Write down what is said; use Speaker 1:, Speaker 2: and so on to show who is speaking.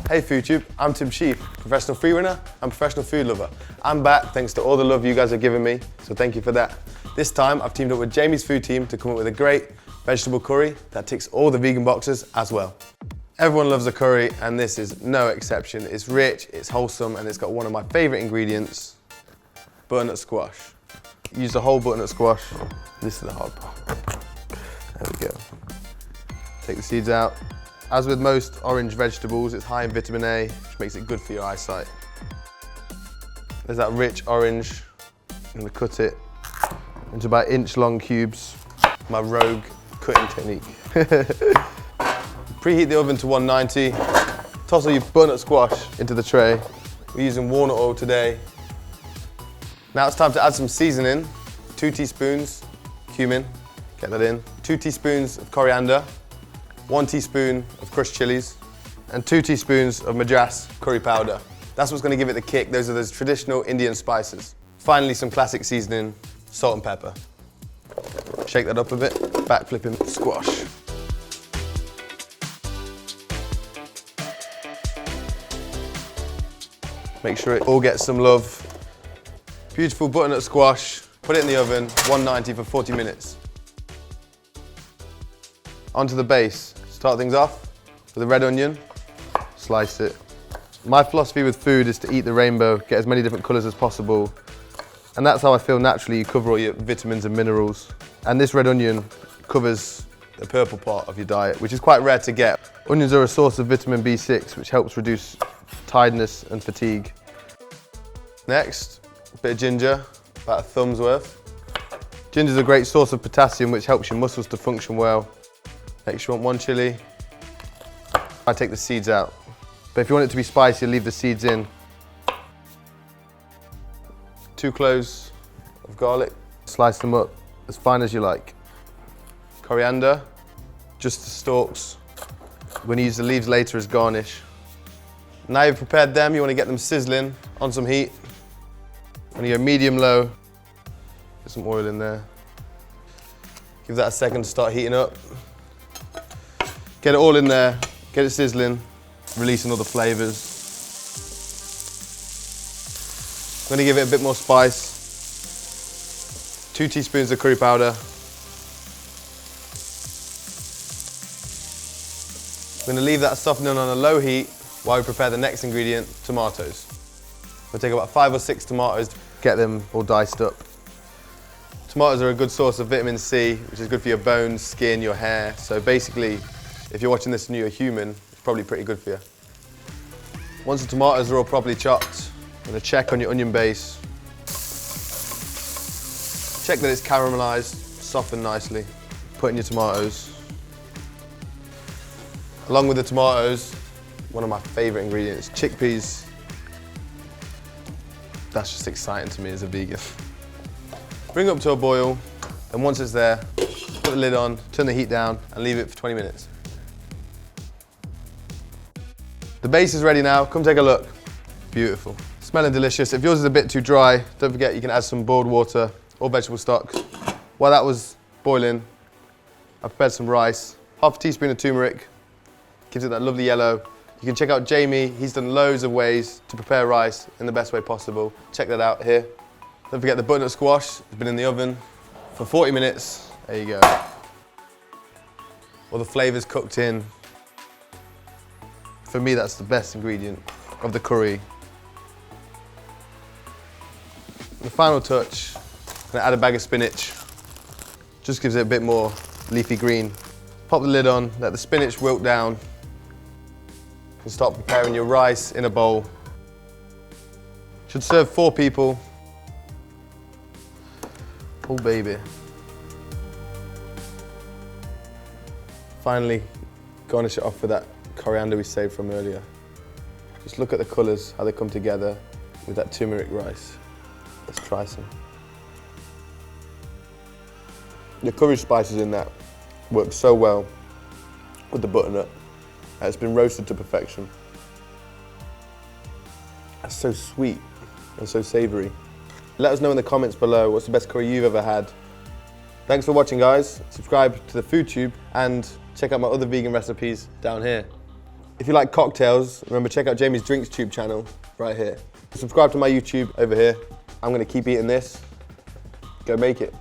Speaker 1: Hey FoodTube, I'm Tim Shieff, professional free runner and professional food lover. I'm back thanks to all the love you guys have given me, so thank you for that. This time I've teamed up with Jamie's food team to come up with a great vegetable curry that ticks all the vegan boxes as well. Everyone loves a curry and this is no exception. It's rich, it's wholesome, and it's got one of my favourite ingredients, butternut squash. Use the whole butternut squash. This is the hard part. There we go. Take the seeds out. As with most orange vegetables, it's high in vitamin A, which makes it good for your eyesight. There's that rich orange. I'm gonna cut it into about inch-long cubes. My rogue cutting technique. Preheat the oven to 190. Toss all your butternut squash into the tray. We're using walnut oil today. Now it's time to add some seasoning. 2 teaspoons cumin, get that in. 2 teaspoons of coriander. 1 teaspoon of crushed chilies, and 2 teaspoons of Madras curry powder. That's what's going to give it the kick. Those are those traditional Indian spices. Finally, some classic seasoning, salt and pepper. Shake that up a bit, back flipping squash. Make sure it all gets some love. Beautiful butternut squash, put it in the oven, 190 for 40 minutes. Onto the base. Start things off with a red onion, slice it. My philosophy with food is to eat the rainbow, get as many different colours as possible. And that's how I feel naturally you cover all your vitamins and minerals. And this red onion covers the purple part of your diet, which is quite rare to get. Onions are a source of vitamin B6, which helps reduce tiredness and fatigue. Next, a bit of ginger, about a thumb's worth. Ginger is a great source of potassium, which helps your muscles to function well. Next you want 1 chilli. I take the seeds out. But if you want it to be spicy, leave the seeds in. 2 cloves of garlic. Slice them up as fine as you like. Coriander, just the stalks. We're going to use the leaves later as garnish. Now you've prepared them, you want to get them sizzling on some heat. I'm going to go medium-low. Get some oil in there. Give that a second to start heating up. Get it all in there, get it sizzling, releasing all the flavours. I'm going to give it a bit more spice. 2 teaspoons of curry powder. I'm going to leave that softening on a low heat while we prepare the next ingredient, tomatoes. We'll take about 5 or 6 tomatoes, get them all diced up. Tomatoes are a good source of vitamin C, which is good for your bones, skin, your hair. So basically, if you're watching this and you're a human, it's probably pretty good for you. Once the tomatoes are all properly chopped, I'm going to check on your onion base. Check that it's caramelised, softened nicely. Put in your tomatoes. Along with the tomatoes, one of my favourite ingredients, chickpeas. That's just exciting to me as a vegan. Bring it up to a boil, and once it's there, put the lid on, turn the heat down, and leave it for 20 minutes. The base is ready now, come take a look. Beautiful. Smelling delicious. If yours is a bit too dry, don't forget you can add some boiled water or vegetable stock. While that was boiling, I prepared some rice, half a teaspoon of tumeric, gives it that lovely yellow. You can check out Jamie, he's done loads of ways to prepare rice in the best way possible. Check that out here. Don't forget the butternut squash, it's been in the oven for 40 minutes. There you go. All the flavours cooked in. For me, that's the best ingredient of the curry. The final touch, I'm gonna add a bag of spinach. Just gives it a bit more leafy green. Pop the lid on, let the spinach wilt down. You can start preparing your rice in a bowl. Should serve 4 people. Oh baby. Finally, garnish it off with that coriander we saved from earlier. Just look at the colours, how they come together with that turmeric rice. Let's try some. The curry spices in that work so well with the butternut. It's been roasted to perfection. That's so sweet and so savoury. Let us know in the comments below what's the best curry you've ever had. Thanks for watching, guys. Subscribe to the FoodTube and check out my other vegan recipes down here. If you like cocktails, remember check out Jamie's Drinks Tube channel right here. Subscribe to my YouTube over here. I'm gonna keep eating this. Go make it.